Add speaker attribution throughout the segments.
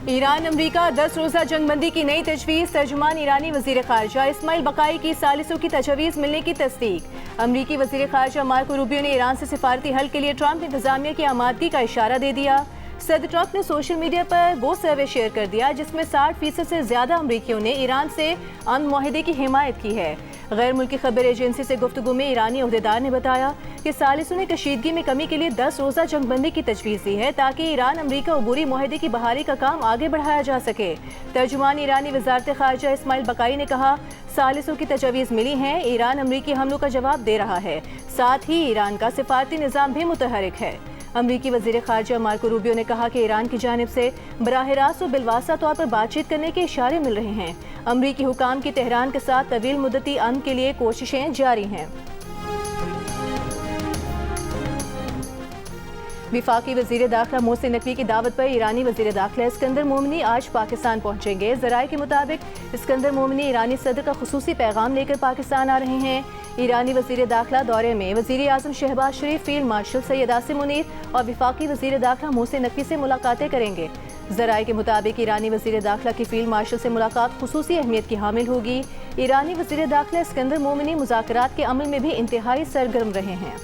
Speaker 1: Iran अमरीका 10 रोज़ा जंगबंदी की नई तजवीज़। तर्जुमान ईरानी वज़ीर ख़ारजा इस्माइल बकाई की सालिसों की तजवीज़ मिलने की तस्दीक। अमरीकी वज़ीर ख़ारजा मार्को रूबियो ने ईरान से सिफारती हल के लिए ट्रंप इंतज़ामिया की आमादगी का इशारा दे दिया। सदर ट्रंप ने सोशल मीडिया पर वो सर्वे शेयर कर दिया जिसमें 60% से ज़्यादा अमरीकियों ने ईरान से अमन मुआहदे की हिमायत की है। गैर मुल्की खबर एजेंसी से गुफ्तगू में ईरानी ओहदेदार ने बताया कि सालिसों ने कशीदगी में कमी के लिए 10 रोज़ा जंगबंदी की तजवीज़ दी है ताकि ईरान अमरीका अबूरी मुआहदे की बहाली का काम आगे बढ़ाया जा सके। तर्जुमान ईरानी वज़ारत ख़ारजा इस्माइल बकाई ने कहा, सालिसों की तजवीज़ मिली हैं, ईरान अमरीकी हमलों का जवाब दे रहा है, साथ ही ईरान का सिफारती निज़ाम भी मुतहरिक है। अमरीकी वज़ीर ख़ारजा मार्को रूबियो ने कहा कि ईरान की जानिब से बराह रास्त और बिलवासा तौर पर बातचीत करने के इशारे मिल रहे हैं। अमरीकी हुकाम की तेहरान के साथ तवील मुद्दती अमन के लिए कोशिशें जारी हैं। वफाकी वज़ीर दाखिला मोहसिन नकवी की दावत पर ईरानी वज़ीर दाखिला इस्कंदर मोमिनी आज पाकिस्तान पहुंचेंगे। ज़राए के मुताबिक इस्कंदर मोमिनी ईरानी सदर का खुसूसी पैगाम लेकर पाकिस्तान आ रहे हैं। ईरानी वज़ीर दाखिला दौरे में वज़ीर आज़म शहबाज शरीफ, फील्ड मार्शल सैयद आसिम मुनीर और वफाकी वज़ीर दाखिला मोहसिन नकवी से मुलाकातें करेंगे। ज़राए के मुताबिक ईरानी वज़ीर दाखिला की फील्ड मार्शल से मुलाकात खुसूसी अहमियत की हामिल होगी। ईरानी वज़ीर दाखिला इस्कंदर मोमिनी मुज़ाकरात के अमल में भी इंतहाई सरगर्म रहे हैं।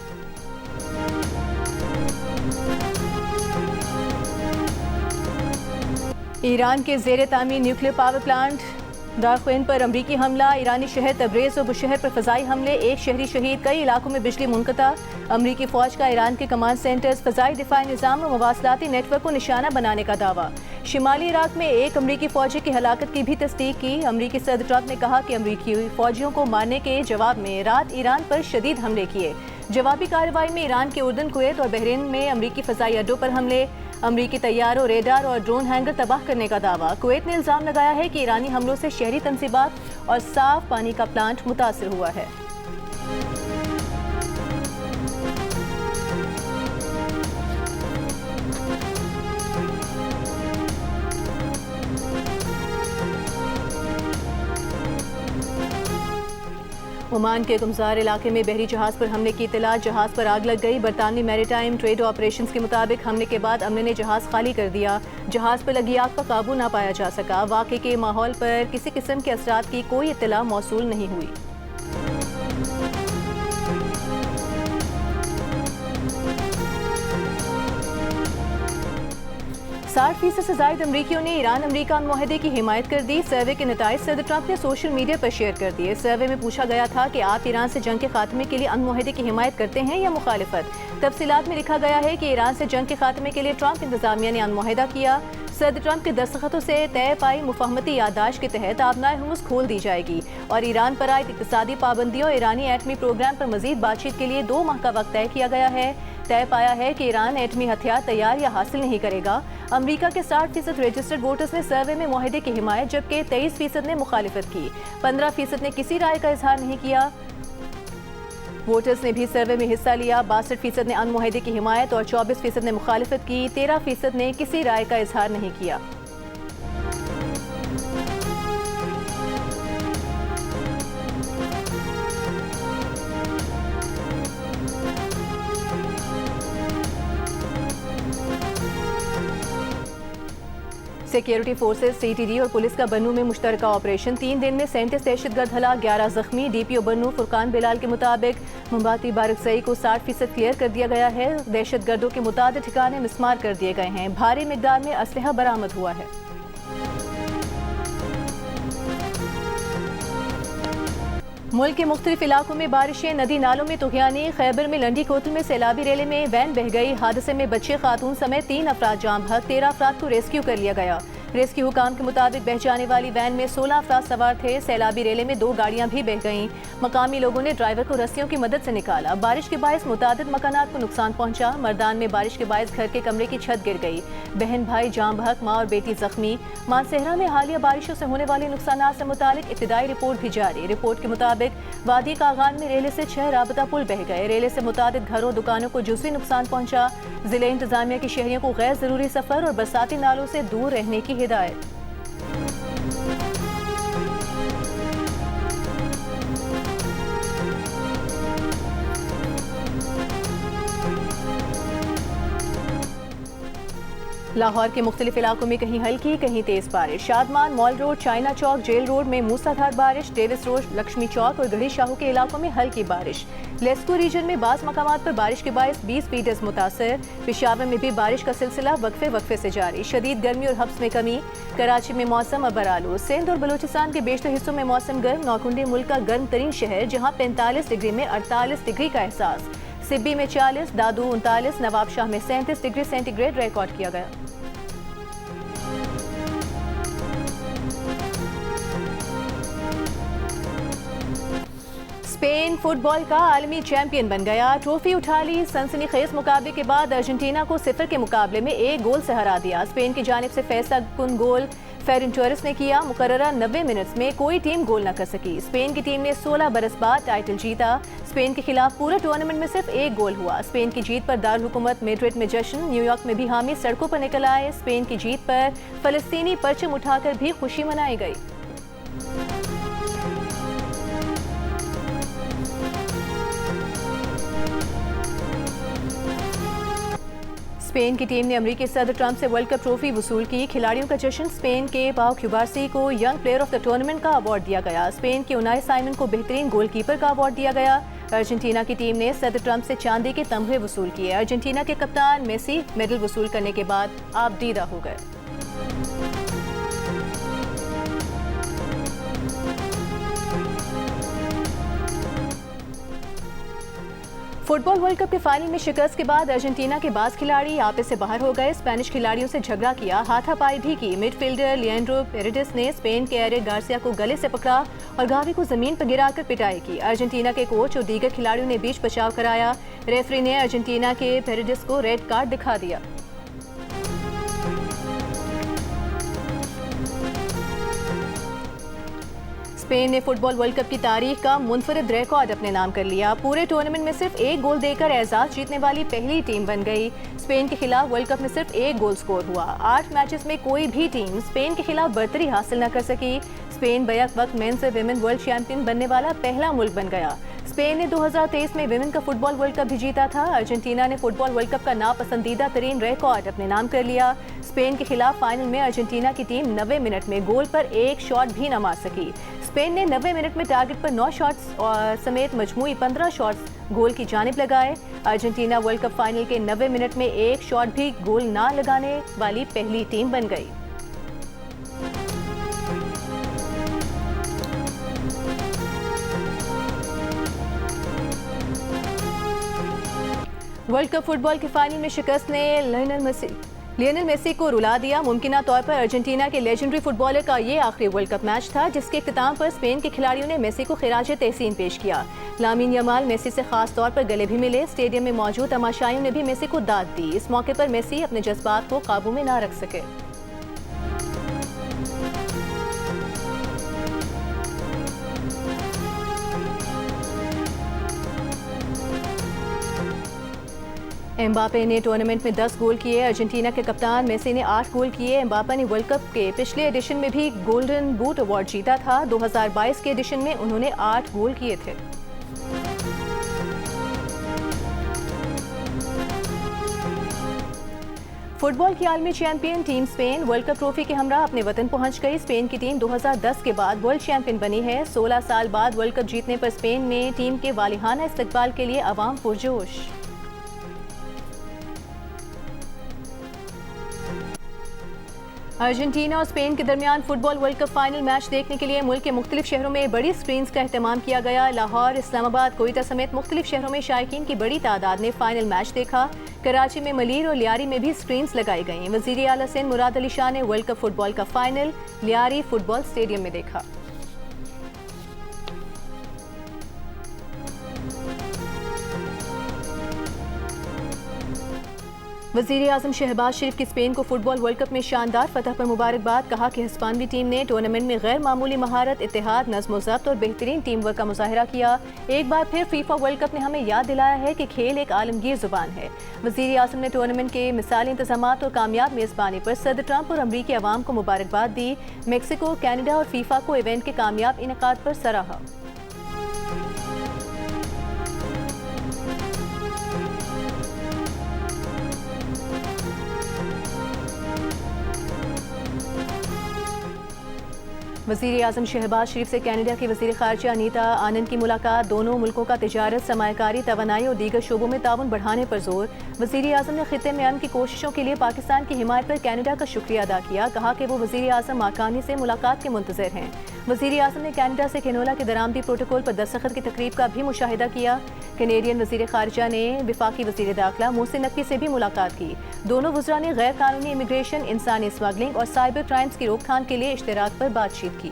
Speaker 1: ईरान के ज़ेर तामीर न्यूक्लियर पावर प्लांट दारख्वेन पर अमरीकी हमला। ईरानी शहर तब्रेज़ और बुशहर पर फ़ज़ाई हमले, एक शहरी शहीद, कई इलाकों में बिजली मुनक़ता। अमरीकी फ़ौज का ईरान के कमांड सेंटर्स, फ़ज़ाई दिफ़ाई निज़ाम और मवासलाती नेटवर्क को निशाना बनाने का दावा। शिमाली इराक में एक अमरीकी फ़ौजी की हलाकत की भी तस्दीक की। अमरीकी सदर ट्रंप ने कहा कि अमरीकी फ़ौजियों को मारने के जवाब में रात ईरान पर शदीद हमले किए। जवाबी कार्रवाई में ईरान के उर्दन, कुवैत और बहरीन में अमरीकी फ़ज़ाई अड्डों पर हमले। अमरीकी तैयारों, रेडार और ड्रोन हैंगर तबाह करने का दावा। कुवैत ने इल्ज़ाम लगाया है कि ईरानी हमलों से शहरी तंसीबात और साफ पानी का प्लांट मुतासिर हुआ है। ओमान के गुमजार इलाके में बहरी जहाज पर हमले की इत्तला, जहाज पर आग लग गई। बरतानवी मैरीटाइम ट्रेड ऑपरेशंस के मुताबिक हमले के बाद अमले ने जहाज खाली कर दिया। जहाज पर लगी आग पर काबू ना पाया जा सका। वाक़े के माहौल पर किसी किस्म के असरात की कोई इत्तला मौसूल नहीं हुई। 60% से ज़ायद अमरीकियों ने ईरान अमरीका मुआहदे की हिमायत कर दी। सर्वे के नताइज सदर ट्रंप ने सोशल मीडिया पर शेयर कर दिए। सर्वे में पूछा गया था कि आप ईरान से जंग के खात्मे के लिए अमन मुआहदे की हिमायत करते हैं या मुखालिफत। तफसीलात में लिखा गया है कि ईरान से जंग के खात्मे के लिए ट्रंप इंतजामिया ने अमन मुआहदा किया। सदर ट्रंप के दस्तखतों से तय पाई मुफाहमती याददाश्त के तहत आबनाए हुर्मुज़ खोल दी जाएगी और ईरान पर आयद इक़्तिसादी पाबंदियों और ईरानी एटमी प्रोग्राम पर मजीद बातचीत के लिए 2 माह का वक्त तय किया गया है। तय पाया है कि ईरान एटमी हथियार तैयार या हासिल नहीं करेगा। अमरीका के 60% रजिस्टर्ड वोटर्स ने सर्वे में मुआहदे की हिमायत, जबकि 23% ने मुखालिफत की। 15% ने किसी राय का इजहार नहीं किया। वोटर्स ने भी सर्वे में हिस्सा लिया। 62% ने अमन मुआहदे की हिमायत और 24% ने मुखालिफत की। 13% ने किसी राय का इजहार नहीं किया। सिक्योरिटी फोर्सेज, CTD और पुलिस का बन्नू में मुश्तरका ऑपरेशन। 3 दिन में 37 दहशतगर्द हलाक, 11 जख्मी। DPO बन्नू फुरकान बिलाल के मुताबिक मुंबाती बारकसई को 60% क्लियर कर दिया गया है। दहशतगर्दों के मुताबिक ठिकाने मिसमार कर दिए गए हैं। भारी मिकदार में असलहा बरामद हुआ है। मुल्क के मुख्तलिफ इलाकों में बारिशें, नदी नालों में तुगयानी। खैबर में लंडी कोतल में सैलाबी रैली में वैन बह गई। हादसे में बच्चे, खातून समेत 3 अफराद जाम बहक। 13 अफराद को रेस्क्यू कर लिया गया। रेस्क्यू हुकाम के मुताबिक बह जाने वाली वैन में 16 अफराद सवार थे। सैलाबी रैली में 2 गाड़ियां भी बह गईं। मकामी लोगों ने ड्राइवर को रस्सियों की मदद से निकाला। बारिश के बायस मुतादिद मकानात को नुकसान पहुंचा। मर्दान में बारिश के बायस घर के कमरे की छत गिर गई। बहन भाई जाम बहक, माँ और बेटी जख्मी। मानसेहरा में हालिया बारिशों से होने वाले नुकसान से मुतालिक इब्तिदाई रिपोर्ट भी जारी। रिपोर्ट के मुताबिक वादी कागान में रेले से 6 राबता पुल बह गए। रेले से मुतादिद घरों, दुकानों को जुज़वी नुकसान पहुंचा। जिले इंतजामिया की शहरियों को गैर जरूरी सफर और बरसाती नालों से दूर रहने की हिदायत। लाहौर के मुख्तलिफ इलाकों में कहीं हल्की कहीं तेज बारिश। शादमान, मॉल रोड, चाइना चौक, जेल रोड में मूसलाधार बारिश। डेविस रोड, लक्ष्मी चौक और गढ़ी शाहू के इलाकों में हल्की बारिश। लेस्को रीजन में बाज़ मकामात पर बारिश के बायस 20 फीटर्स मुतासर। पेशावर में भी बारिश का सिलसिला वक्फे से जारी। शदीद गर्मी और हब्स में कमी। कराची में मौसम अबरालू। सिंध और बलूचिस्तान के बेशतर हिस्सों में मौसम गर्म। नौकुंडी मुल्क का गर्म तरीन शहर, जहाँ 45 डिग्री में 48 डिग्री का एहसास। सिब्बी में 40, दादू 39, नवाबशाह में 37 डिग्री सेंटीग्रेड रिकॉर्ड किया गया। स्पेन फुटबॉल का आलमी चैंपियन बन गया। ट्रॉफी उठा ली। सनसनीखेज मुकाबले के बाद अर्जेंटीना को 0 के मुकाबले में 1 गोल से हरा दिया। स्पेन की जानिब से फैसला कुन गोल फेरन टोरेस ने किया। मुकर्ररा 90 मिनट्स में कोई टीम गोल न कर सकी। स्पेन की टीम ने 16 बरस बाद टाइटल जीता। स्पेन के खिलाफ पूरे टूर्नामेंट में सिर्फ 1 गोल हुआ। स्पेन की जीत पर दारुल हुकूमत मैड्रिड में जश्न। न्यूयॉर्क में भी हामी सड़कों पर निकल आए। स्पेन की जीत पर फलस्तीनी परचम उठाकर भी खुशी मनाई गई। स्पेन की टीम ने अमेरिकी सदर ट्रंप से वर्ल्ड कप ट्रॉफी वसूल की। खिलाड़ियों का जश्न। स्पेन के पाओ क्यूबार्सी को young player of the tournament का अवार्ड दिया गया। स्पेन के उनाई साइमन को बेहतरीन गोलकीपर का अवार्ड दिया गया। अर्जेंटीना की टीम ने सदर ट्रंप से चांदी के तमगे वसूल किए। अर्जेंटीना के कप्तान मेसी मेडल वसूल करने के बाद आबदीदा हो गए। फुटबॉल वर्ल्ड कप के फाइनल में शिकस्त के बाद अर्जेंटीना के बाज खिलाड़ी आपे से बाहर हो गए। स्पेनिश खिलाड़ियों से झगड़ा किया, हाथापाई भी की। मिडफील्डर लिएंड्रो पेरेडिस ने स्पेन के एरिक गार्सिया को गले से पकड़ा और गावी को जमीन पर गिराकर पिटाई की। अर्जेंटीना के कोच और दीगर खिलाड़ियों ने बीच बचाव कराया। रेफरी ने अर्जेंटीना के पेरेडिस को रेड कार्ड दिखा दिया। स्पेन ने फुटबॉल वर्ल्ड कप की तारीख का मुनफरिद रिकॉर्ड अपने नाम कर लिया। पूरे टूर्नामेंट में सिर्फ 1 गोल देकर एजाज जीतने वाली पहली टीम बन गई। स्पेन के खिलाफ वर्ल्ड कप में सिर्फ 1 गोल स्कोर हुआ। 8 मैचेस में कोई भी टीम स्पेन के खिलाफ बर्तरी हासिल न कर सकी। स्पेन बैक वक्त मेंस और विमेन वर्ल्ड चैंपियन बनने वाला पहला मुल्क बन गया। स्पेन ने 2023 में विमेन का फुटबॉल वर्ल्ड कप भी जीता था। अर्जेंटीना ने फुटबॉल वर्ल्ड कप का नापसंदीदा तरीन रिकॉर्ड अपने नाम कर लिया। स्पेन के खिलाफ फाइनल में अर्जेंटीना की टीम 90 मिनट में गोल पर 1 शॉट भी न मार सकी। स्पेन ने 90 मिनट में टारगेट पर 9 शॉट्स समेत मजमूई 15 शॉट्स गोल की जानिब लगाए। अर्जेंटीना वर्ल्ड कप फाइनल के 90 मिनट में 1 शॉट भी गोल ना लगाने वाली पहली टीम बन गई। वर्ल्ड कप फुटबॉल के फाइनल में शिकस्त ने लियोनेल मेसी को रुला दिया। मुमकिना तौर पर अर्जेंटीना के लेजेंडरी फुटबॉलर का ये आखिरी वर्ल्ड कप मैच था, जिसके इख्तिताम पर स्पेन के खिलाड़ियों ने मेसी को खिराज तहसीन पेश किया। लामिन यमाल मेसी से खास तौर पर गले भी मिले। स्टेडियम में मौजूद तमाशाइयों ने भी मेसी को दाद दी। इस मौके पर मेसी अपने जज्बात को काबू में ना रख सके। एम्बापे ने टूर्नामेंट में 10 गोल किए। अर्जेंटीना के कप्तान मेसी ने 8 गोल किए। एम्बापे ने वर्ल्ड कप के पिछले एडिशन में भी गोल्डन बूट अवार्ड जीता था। 2022 के एडिशन में उन्होंने 8 गोल किए थे। फुटबॉल की आलमी champion team Spain world cup trophy के हमरा अपने वतन पहुंच गई। स्पेन की टीम 2010 के बाद वर्ल्ड चैंपियन बनी है। 16 साल बाद वर्ल्ड कप जीतने पर स्पेन में टीम के वालिहाना इस्तकबाल के लिए अवाम पुरजोश। अर्जेंटीना और स्पेन के दरमियान football world cup final match देखने के लिए मुल्क के मुख्तलिफ शहरों में बड़ी स्क्रीन्स का एहतमाम किया गया। लाहौर, इस्लामाबाद, कोयटा समेत मुख्तलिफ शहरों में शायकीन की बड़ी तादाद ने फाइनल मैच देखा। कराची में मलीर और लियारी में भी स्क्रीन्स लगाई गईं। वज़ीर आला सिंध मुराद अली शाह ने वर्ल्ड कप फुटबॉल का फाइनल लियारी फुटबॉल स्टेडियम में देखा। वज़ीर आज़म शहबाज शरीफ की स्पेन को फुटबॉल वर्ल्ड कप में शानदार फतह पर मुबारकबाद। कहा कि हिस्पानवी टीम ने टूर्नामेंट में गैर मामूली महारत, इत्तेहाद, नज़्म ज़ब्त और बेहतरीन टीम वर्क का मुजाहरा किया। एक बार फिर फीफा वर्ल्ड कप ने हमें याद दिलाया है कि खेल एक आलमगीर ज़ुबान है। वज़ीर आज़म ने टूर्नामेंट के मिसाली इंतज़ामात और कामयाब मेज़बानी पर सदर ट्रंप और अमरीकी अवाम को मुबारकबाद दी। मेक्सिको, कैनेडा और फीफा को इवेंट के कामयाब इनेकाद पर सराहा। वज़ीर आज़म शहबाज शरीफ से कैनेडा की वज़ीर ख़ारजा अनीता आनंद की मुलाकात। दोनों मुल्कों का तिजारत, सरमायाकारी, तवानाई और दीगर शोबों में ताउन बढ़ाने पर जोर। वज़ीर आज़म ने खित्ते में अमन की कोशिशों के लिए पाकिस्तान की हिमायत पर कैनेडा का शुक्रिया अदा किया। कहा कि वो वज़ीर आज़म माकानी से मुलाकात के मुंतज़िर हैं। वज़ीर आज़म ने कैनेडा से कैनोला के दरामदी प्रोटोकॉल पर दस्तखत की तकरीब का भी मुशाहिदा किया। कैनेडियन वज़ीर ख़ारजा ने वफाकी वज़ीर दाखिला मोहसिन नकवी से भी मुलाकात की। दोनों वज़रा ने गैर कानूनी इमिग्रेशन, इंसानी स्मगलिंग और साइबर क्राइम्स की रोकथाम के लिए इश्तराक पर बातचीत की।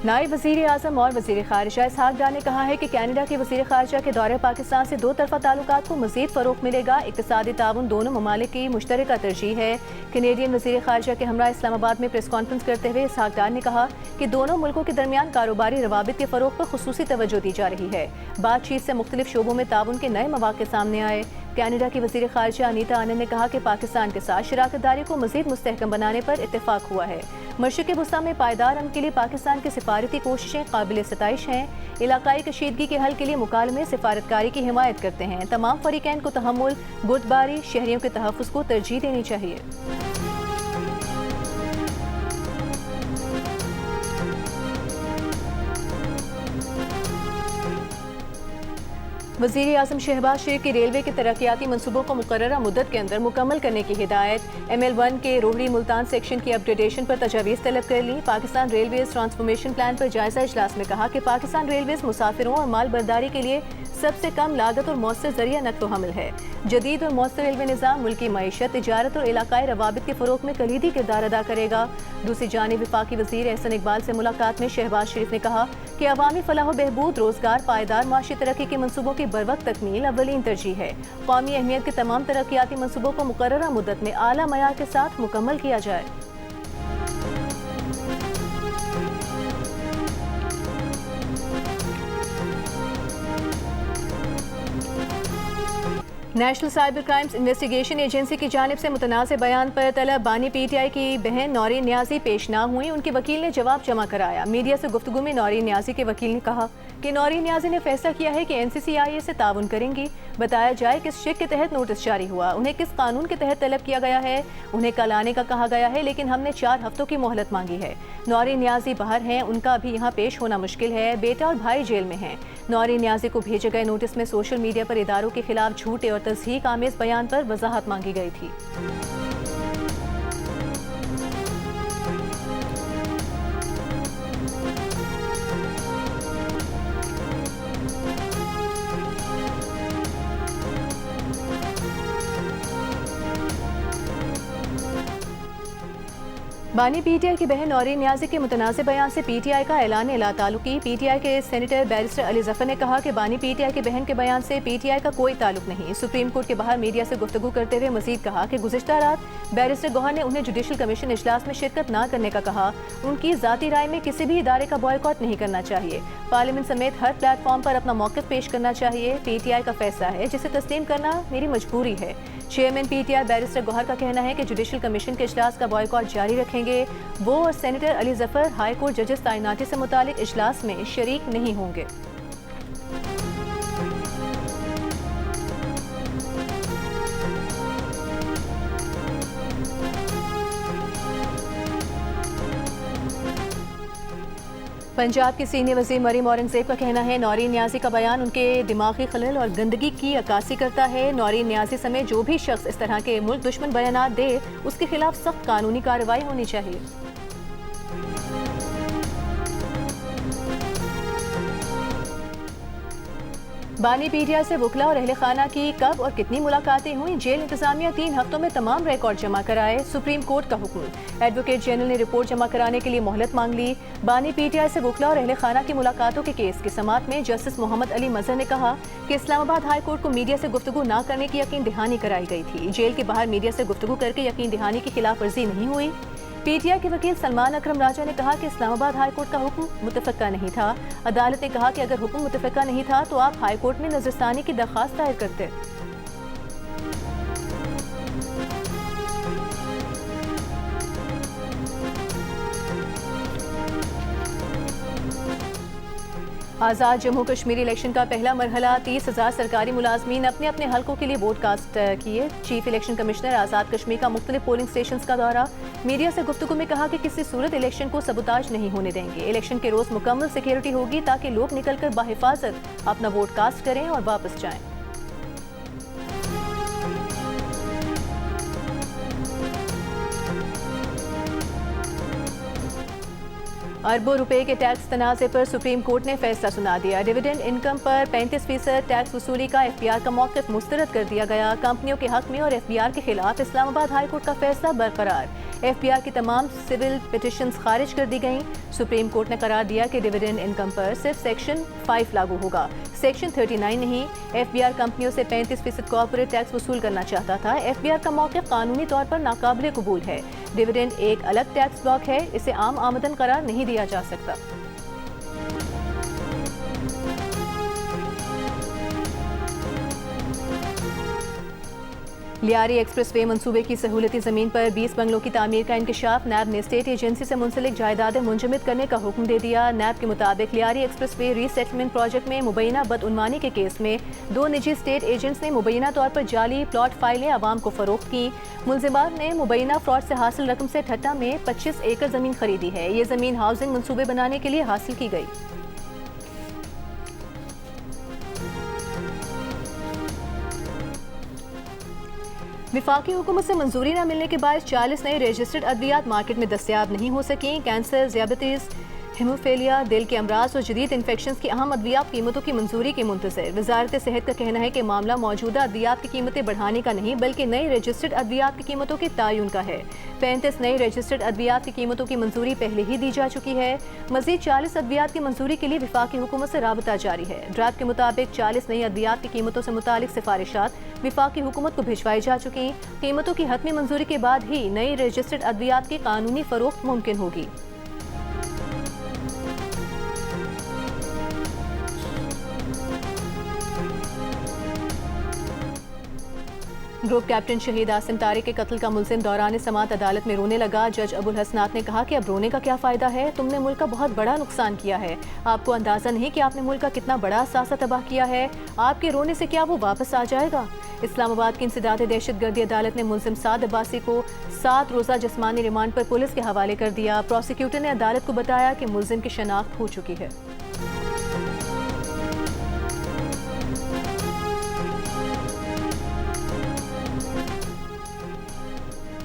Speaker 1: नायब वज़ीर आज़म और वज़ीर ख़ारजा इसहाक डार ने कहा है कि कैनेडा के वज़ीर ख़ारजा के दौरे पाकिस्तान से दो तरफ़ा ताल्लुकात को मज़ीद फ़रोग़ मिलेगा। इक़्तिसादी ताउन दोनों ममालिक की मुश्तरका तरजीह है। कैनेडियन वज़ीर ख़ारजा के हमरा इस्लामाबाद में प्रेस कॉन्फ्रेंस करते हुए इसहाक डार ने कहा कि दोनों मुल्कों के दरमियान कारोबारी रवाबित के फ़रोग़ पर ख़ुसूसी तवज्जो दी जा रही है। बातचीत से मुख्तलिफ शोबों में ताउन के नए मौक़े सामने आए। कैनेडा की वज़ीर ख़ारजा अनीता आनंद ने कहा कि पाकिस्तान के साथ शराकतदारी को मज़ीद मुस्तहकम बनाने पर इत्तेफाक हुआ है। मशरिक़ वस्ता में पायदार अमन के लिए पाकिस्तान की सिफारती कोशिशें काबिल सताइश हैं। इलाकाई कशीदगी के हल के लिए मुकालमे सिफारतकारी की हिमायत करते हैं। तमाम फ़रीक़ैन को तहम्मुल, बुर्दबारी, शहरियों के तहफ़्फ़ुज़ को तरजीह देनी चाहिए। वज़ीर आज़म शहबाज शरीफ की रेलवे के तरक्याती मनसूबों को मुकर्ररा मुद्दत के अंदर मुकम्मल करने की हिदायत। ML1 के रोहड़ी मुल्तान सेक्शन की अपग्रेडेशन पर तजावीज़ तलब कर ली। पाकिस्तान रेलवेज़ ट्रांसफॉर्मेशन प्लान पर जायजा इजलास में कहा कि पाकिस्तान रेलवेज़ मुसाफिरों और माल बर्दारी के लिए सबसे कम लागत और मौसर जरिया नक्ल हमल है। जदीद और मौसर रेलवे निज़ाम मुल्की मईशत, तिजारत और इलाकाई रवाबित के फ़रोग़ में कलीदी किरदार अदा करेगा। दूसरी जानिब वफाकी वज़ीर एहसन इकबाल से मुलाकात में शहबाज शरीफ ने कहा कि अवामी फलाह व बहबूद, रोज़गार, पायदार माशी तरक्की के मनसूबों की बरवक्त तकमील अव्वलीन तरजीह है। कौमी अहमियत के तमाम तरक्याती मनसूबों को मुकर्ररा मुद्दत में आला मयार के साथ मुकम्मल किया जाए। National cyber crimes investigation agency की जानिब से मुतनाज़ बयान पर तलब बानी PTI की बहन नौरीन न्याजी पेश ना हुई। उनके वकील ने जवाब जमा कराया। मीडिया से गुफ्तगू में नौरीन न्याजी के वकील ने कहा कि नौरीन न्याजी ने फैसला किया है कि NCCIA से ताउन करेंगी। बताया जाए किस शिक के तहत नोटिस जारी हुआ, उन्हें किस कानून के तहत तलब किया गया है। उन्हें कल आने का कहा गया है, लेकिन हमने 4 हफ्तों की मोहलत मांगी है। नौरीन न्याजी बाहर हैं, उनका भी यहाँ पेश होना मुश्किल है। बेटा और भाई जेल में हैं। नौरीन न्याजी को भेजे गए नोटिस में सोशल मीडिया पर इदारों के खिलाफ झूठे और तज़हीक आमेज़ बयान पर वजाहत मांगी गई थी। बानी PTI की बहन नौरीन न्याजी के मुतनाज़े बयान से PTI का ऐलान ला ताल्लुकी। PTI के सेनेटर बैरिस्टर अली जफर ने कहा कि बानी PTI की बहन के बयान से PTI का कोई ताल्लुक नहीं। सुप्रीम कोर्ट के बाहर मीडिया से गुफ्तगू करते हुए मजीद कहा कि गुज़िश्ता रात बैरिस्टर गौहर ने उन्हें जुडिशल कमीशन इजलास में शिरकत न करने का कहा। उनकी ज़ाती राय में किसी भी इदारे का बॉयकॉट नहीं करना चाहिए। पार्लियामेंट समेत हर प्लेटफॉर्म पर अपना मौक़िफ़ पेश करना चाहिए। PTI का फैसला है जिसे तस्लीम करना मेरी मजबूरी है। चेयरमैन PTI बैरिस्टर गौहर का कहना है कि जुडिशल कमीशन के इजलास का बॉयकॉट जारी रखेंगे। वो और senator Ali Zafar high court जजेस तैनाती से मुतालिक इजलास में शरीक नहीं होंगे। पंजाब की सीनियर वज़ीर मरीम औरंगज़ेब का कहना है नौरीन न्याजी का बयान उनके दिमागी खलल और गंदगी की अक्कासी करता है। नौरीन न्याजी समेत जो भी शख्स इस तरह के मुल्क दुश्मन बयानात दे, उसके खिलाफ सख्त कानूनी कार्रवाई होनी चाहिए। बानी PTI से वकला और अहले खाना की कब और कितनी मुलाकातें हुई, जेल इंतजामिया 3 हफ्तों में तमाम रिकॉर्ड जमा कराए। सुप्रीम कोर्ट का हुक्म। एडवोकेट जनरल ने रिपोर्ट जमा कराने के लिए मोहलत मांग ली। बानी PTI से वकला और अहले खाना की मुलाकातों के केस की समाअत में जस्टिस मोहम्मद अली मजहर ने कहा कि इस्लामाबाद हाई कोर्ट को मीडिया से गुफ्तगू न करने की यकीन दहानी कराई गई थी। जेल के बाहर मीडिया से गुफ्तगू करके यकीन दहानी की खिलाफ वर्जी नहीं हुई। PTI के वकील सलमान अकरम राजा ने कहा कि इस्लामाबाद हाई कोर्ट का हुक्म मुतफ़क्का नहीं था। अदालत ने कहा कि अगर हुक्म मुतफ़क्का नहीं था तो आप हाई कोर्ट में नज़रसानी की दरख्वास्त दायर करते। आज़ाद जम्मू कश्मीर इलेक्शन का पहला मरहला 30,000 सरकारी मुलाजमीन अपने अपने हलकों के लिए वोट कास्ट किए। Chief election commissioner Azad Kashmir का मुख्तलिफ पोलिंग स्टेशन का दौरा। मीडिया से गुफ्तगू में कहा कि किसी सूरत इलेक्शन को सबुताज नहीं होने देंगे। इलेक्शन के रोज मुकम्मल सिक्योरिटी होगी ताकि लोग निकलकर बाहिफाजत अपना वोट कास्ट करें और वापस जाएं। अरबों रुपए के टैक्स तनाज़े पर सुप्रीम कोर्ट ने फैसला सुना दिया। डिविडेंड इनकम पर 35% टैक्स वसूली का एफबीआर का मौक़िफ़ मुस्तरद कर दिया गया। कंपनियों के हक में और एफबीआर के खिलाफ इस्लामाबाद हाई कोर्ट का फैसला बरकरार। एफबीआर की तमाम सिविल पिटिशंस खारिज कर दी गईं। सुप्रीम कोर्ट ने करार दिया कि डिविडेंड इनकम पर सिर्फ सेक्शन 5 लागू होगा, सेक्शन 39 नहीं। एफबीआर कंपनियों से 35% कॉर्पोरेट टैक्स वसूल करना चाहता था। एफबीआर का मौक़िफ़ कानूनी तौर पर नाकाबिले कबूल है। डिविडेंड एक अलग टैक्स ब्लॉक है, इसे आम आमदन करार नहीं दिया जा सकता। लियारी एक्सप्रेसवे मंसूबे की सहूलती ज़मीन पर 20 बंगलों की तामीर का इंकशाफ। नैब ने स्टेट एजेंसी से मुंसलिक जायदादें मुंजमद करने का हुक्म दे दिया। नैब के मुताबिक लियारी एक्सप्रेसवे रीसेटलमेंट प्रोजेक्ट में मुबैना बदउनवानी के केस में 2 निजी स्टेट एजेंट्स ने मुबैना तौर पर जाली प्लॉट फाइलें आवाम को फरोख्त की। मुलजिमान ने मुबैना फ्रॉड से हासिल रकम से ठट्टा में 25 एकड़ ज़मीन खरीदी है। ये ज़मीन हाउसिंग मंसूबे बनाने के लिए हासिल की गई। विफाकी हुकूमत से मंजूरी न मिलने के बाद 40 नए रजिस्टर्ड अद्वियात मार्केट में दस्तयाब नहीं हो सकें। कैंसर, ज़ियाबतीस, हेमोफेलिया, दिल के अमराज और जदीद इन्फेक्शन की अहम अद्वियात कीमतों की मंजूरी के मुंतज़िर। वजारत सेहत का कहना है कि मामला मौजूदा अद्वियात की कीमतें बढ़ाने का नहीं बल्कि नई रजिस्टर्ड अद्वियात की कीमतों के तयन का है। 35 नई रजिस्टर्ड अद्वियात की कीमतों की मंजूरी पहले ही दी जा चुकी है। मजीद 40 अद्वियात की मंजूरी के लिए विफाकी हुकूमत से राबता जारी है। ड्राफ्ट के मुताबिक 40 नई अद्वियात की कीमतों से मुतालिक सिफारिशात विफाकी हुकूमत को भिजवाई जा चुकी। कीमतों की हतमी मंजूरी के बाद ही नई रजिस्टर्ड अद्वियात की कानूनी फरोख्त मुमकिन होगी। ग्रुप कैप्टन शहीद आसिम तारिक के कत्ल का मुल्जिम दौरान समात अदालत में रोने लगा। जज अबुल हसनात ने कहा कि अब रोने का क्या फ़ायदा है, तुमने मुल्क का बहुत बड़ा नुकसान किया है। आपको अंदाज़ा नहीं कि आपने मुल्क का कितना बड़ा असासा तबाह किया है। आपके रोने से क्या वो वापस आ जाएगा। इस्लामाबाद की इंसदाद दहशतगर्दी अदालत ने मुल्जिम साद अब्बासी को 7 रोज़ा जिस्मानी रिमांड पर पुलिस के हवाले कर दिया। प्रोसिक्यूटर ने अदालत को बताया कि मुल्जिम की शनाख्त हो चुकी है।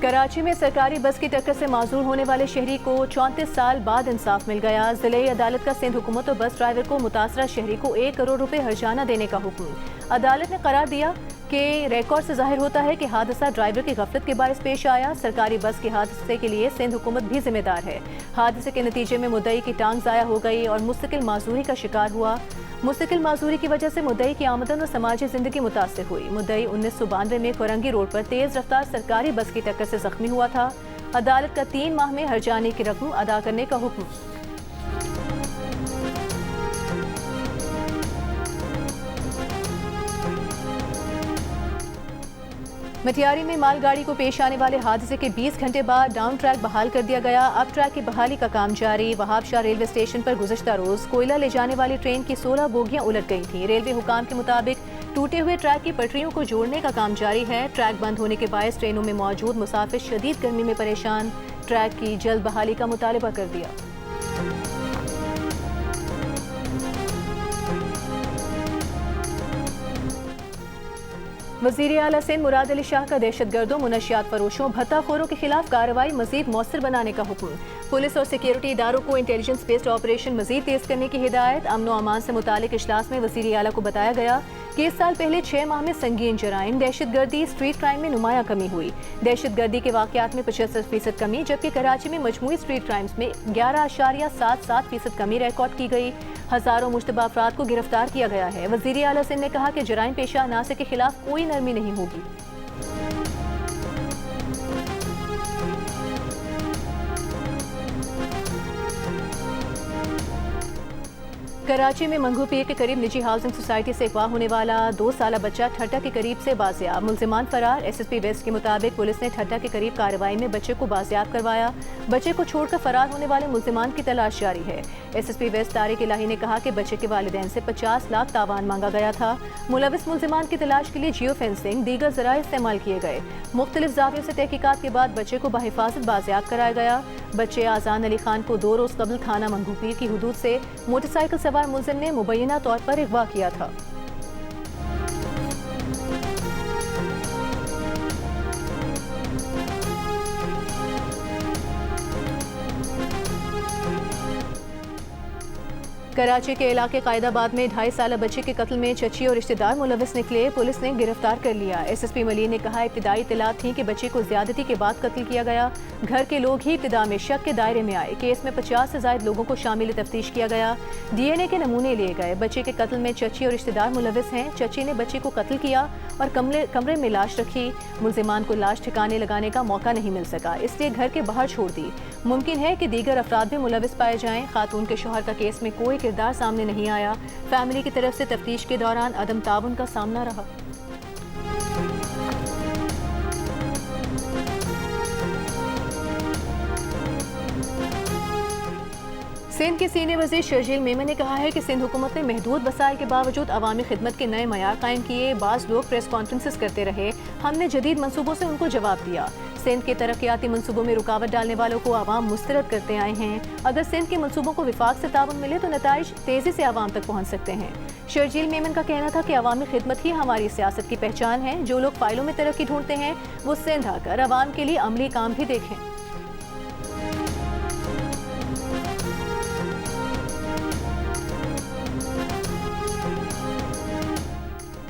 Speaker 1: कराची में सरकारी बस की टक्कर से माजूर होने वाले शहरी को 34 साल बाद इंसाफ मिल गया। ज़िले अदालत का सिंध हुकूमत और बस ड्राइवर को मुतासरा शहरी को 1 करोड़ रुपए हर्जाना देने का हुक्म। अदालत ने करार दिया कि रिकॉर्ड से जाहिर होता है कि हादसा ड्राइवर की गफलत के बायस पेश आया। सरकारी बस के हादसे के लिए सिंध हुकूमत भी जिम्मेदार है। हादसे के नतीजे में मुद्दई की टांग ज़ाया हो गई और मुस्तकिल माजूरी का शिकार हुआ। मुस्तकिल माजूरी की वजह से मुद्दई की आमदन और समाजी जिंदगी मुतासर हुई। मुद्दई 1992 में कोरंगी रोड पर तेज रफ्तार सरकारी बस की टक्कर से जख्मी हुआ था। अदालत का 3 माह में हर्जाने की रकम अदा करने का हुक्म। मटियारी में मालगाड़ी को पेश आने वाले हादसे के 20 घंटे बाद डाउन ट्रैक बहाल कर दिया गया। अब ट्रैक की बहाली का काम जारी। वहाब शाह रेलवे स्टेशन पर गुज़श्ता रोज कोयला ले जाने वाली ट्रेन की 16 बोगियां उलट गई थी। रेलवे हुकाम के मुताबिक टूटे हुए ट्रैक की पटरियों को जोड़ने का काम जारी है। ट्रैक बंद होने के बायस ट्रेनों में मौजूद मुसाफिर शदीद गर्मी में परेशान। ट्रैक की जल्द बहाली का मुतालबा कर दिया। वज़ीर आला सिंध मुराद अली शाह का दहशतगर्दों, मुनशियात फरोशों, भत्ताखोरों के खिलाफ कार्रवाई मजीद मौसर बनाने का हुक्म। पुलिस और सिक्योरिटी इदारों को इंटेलिजेंस बेस्ड ऑपरेशन मजीद तेज करने की हिदायत। अमन व अमान से मुतालिक इजलास में वज़ीर आला को बताया गया कि इस साल पहले 6 माह में संगीन जराइम, दहशतगर्दी, स्ट्रीट क्राइम में नुमाया कमी हुई। दहशतगर्दी के वाक़यात में 75% कमी, जबकि कराची में मजमूई स्ट्रीट क्राइम्स में 11.77% कमी रिकॉर्ड की गई। हज़ारों मुश्तबा अफराद को गिरफ्तार किया गया है। वज़ीर आला सिंध ने कहा कि जराइम पेशा अनासर के खिलाफ कोई नरमी नहीं होगी। कराची में मंगू पीर के करीब निजी हाउसिंग सोसाइटी से अगवा होने वाला 2 साला बच्चा ठट्टा के करीब से बाजियाब, मुल्जिमान फरार। एसएसपी वेस्ट के मुताबिक पुलिस ने ठट्टा के करीब कार्रवाई में बच्चे को बाजियाब करवाया। बच्चे को छोड़कर फरार होने वाले मुल्जिमान की तलाश जारी है। एसएसपी वेस्ट तारिक इलाही ने कहा कि बच्चे के वालिदैन से 50 लाख तावान मांगा गया था। मुलविस मुल्जिमान की तलाश के लिए जियो फेंसिंग दीगर जरा इस्तेमाल किए गए। मुख्तलिफ जावियों से तहकीकात के बाद बच्चे को बहिफाजत बाजियाब कराया गया। बच्चे आजान अली खान को 2 रोज कबल थाना मंगू पीर की हुदूद से मोटरसाइकिल सवार मुलजिम ने मुबैना तौर पर अगवा किया था। कराची के इलाके कायदाबाद में 2.5 साला बच्चे के कत्ल में चची और रिश्तेदार मुलविस निकले। पुलिस ने गिरफ्तार कर लिया। एसएसपी मलिन ने कहा इब्तिदाई इत्तलात थी कि बच्चे को ज्यादती के बाद कत्ल किया गया। घर के लोग ही इब्तिदा में शक के दायरे में आए। केस में 50 से ज्यादा लोगों को शामिल तफ्तीश किया गया। DNA के नमूने लिए गए। बच्चे के कत्ल में चची और रिश्तेदार मुलविस हैं। चची ने बच्चे को कत्ल किया और कमरे में लाश रखी। मुल्जिमान को लाश ठिकाने लगाने का मौका नहीं मिल सका, इसलिए घर के बाहर छोड़ दी। मुमकिन है कि दीगर अफराद भी मुलविस पाए जाएं। खातून के शौहर का केस में कोई किरदार सामने नहीं आया। फैमिली की तरफ से तफ्तीश के दौरान अदम ताउन का सामना रहा। सिंध के सीनियर वज़ीर शर्जील मेमन ने कहा है कि सिंध हुकूमत ने महदूद वसाइल के बावजूद अवामी खिदमत के नए मयार कायम किए। बाज़ लोग प्रेस कॉन्फ्रेंसेस करते रहे, हमने जदीद मनसूबों से उनको जवाब दिया। सिंध के तरक्याती मनसूबों में रुकावट डालने वालों को आवाम मुस्तरद करते आए हैं। अगर सिंध के मनसूबों को विफाक से ताउन मिले तो नताइज तेजी से आवाम तक पहुँच सकते हैं। शर्जील मेमन का कहना था कि अवामी खिदमत ही हमारी सियासत की पहचान है। जो लोग फाइलों में तरक्की ढूंढते हैं वो सिंध आकर अवाम के लिए अमली काम भी देखें।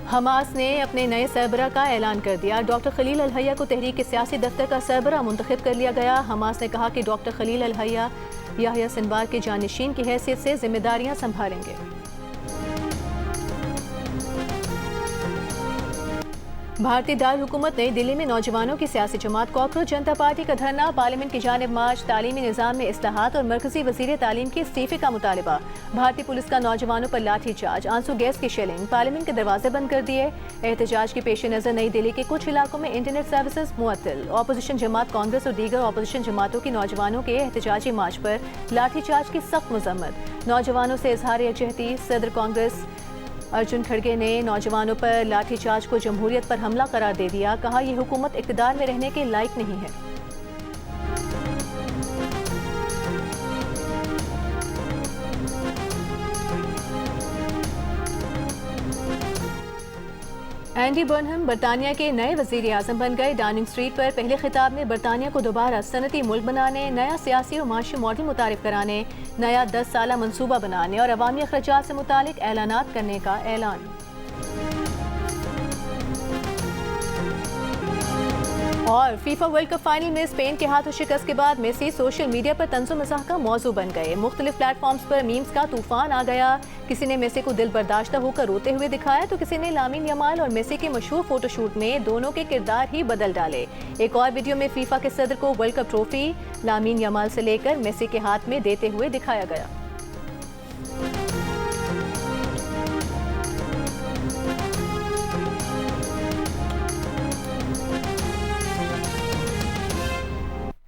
Speaker 1: हमास ने अपने नए सरबरा का ऐलान कर दिया। डॉक्टर खलील अल हैया को तहरीक के सियासी दफ्तर का सरबरा मुंतखब कर लिया गया। हमास ने कहा कि डॉक्टर खलील अल हैया याह्या सिनवार के जानशीन की हैसियत से जिम्मेदारियां संभालेंगे। भारतीय दारुल हुकूमत नई दिल्ली में नौजवानों की सियासी जमात कॉकरोच जनता पार्टी का धरना, पार्लियामेंट की जानिब मार्च, तालीमी निज़ाम में इस्लाहात और मरकजी वज़ीर तालीम के इस्तीफे का मुतालबा। भारतीय पुलिस का नौजवानों पर लाठी चार्ज, आंसू गैस की शेलिंग, पार्लियामेंट के दरवाजे बंद कर दिए। एहतजाज के पेश नज़र नई दिल्ली के कुछ इलाकों में इंटरनेट सर्विसेज मुअत्तल। अपोजिशन जमात कांग्रेस और दीगर अपोजिशन जमातों की नौजवानों के एहतजाजी मार्च पर लाठी चार्ज की सख्त मजम्मत। नौजवानों से इजहार यकजहती। सदर कांग्रेस अर्जुन खड़गे ने नौजवानों पर लाठीचार्ज को जमहूरियत पर हमला करार दे दिया। कहा यह हुकूमत इक़्तिदार में रहने के लायक नहीं है। एंडी बर्नहम बरतानिया के नए वज़ीर आज़म बन गए। डाउनिंग स्ट्रीट पर पहले खिताब में बरतानिया को दोबारा सनती मुल्क बनाने, नया सियासी और माशी मॉडल मुतारिफ कराने, नया 10 साला मनसूबा बनाने और अवामी अखराजात से मुतालिक ऐलानात करने का ऐलान। और फीफा वर्ल्ड कप फाइनल में स्पेन के हाथों शिकस्त के बाद मेसी सोशल मीडिया पर तंज़ो मज़ाह का मौजू बन गए। मुख्तलिफ प्लेटफॉर्म्स पर मीम्स का तूफान आ गया। किसी ने मेसी को दिल बर्दाश्ता होकर रोते हुए दिखाया तो किसी ने लामीन यमाल और मेसी के मशहूर फोटोशूट में दोनों के किरदार ही बदल डाले। एक और वीडियो में फीफा के सदर को वर्ल्ड कप ट्रॉफी लामीन यमाल से लेकर मेसी के हाथ में देते हुए दिखाया गया।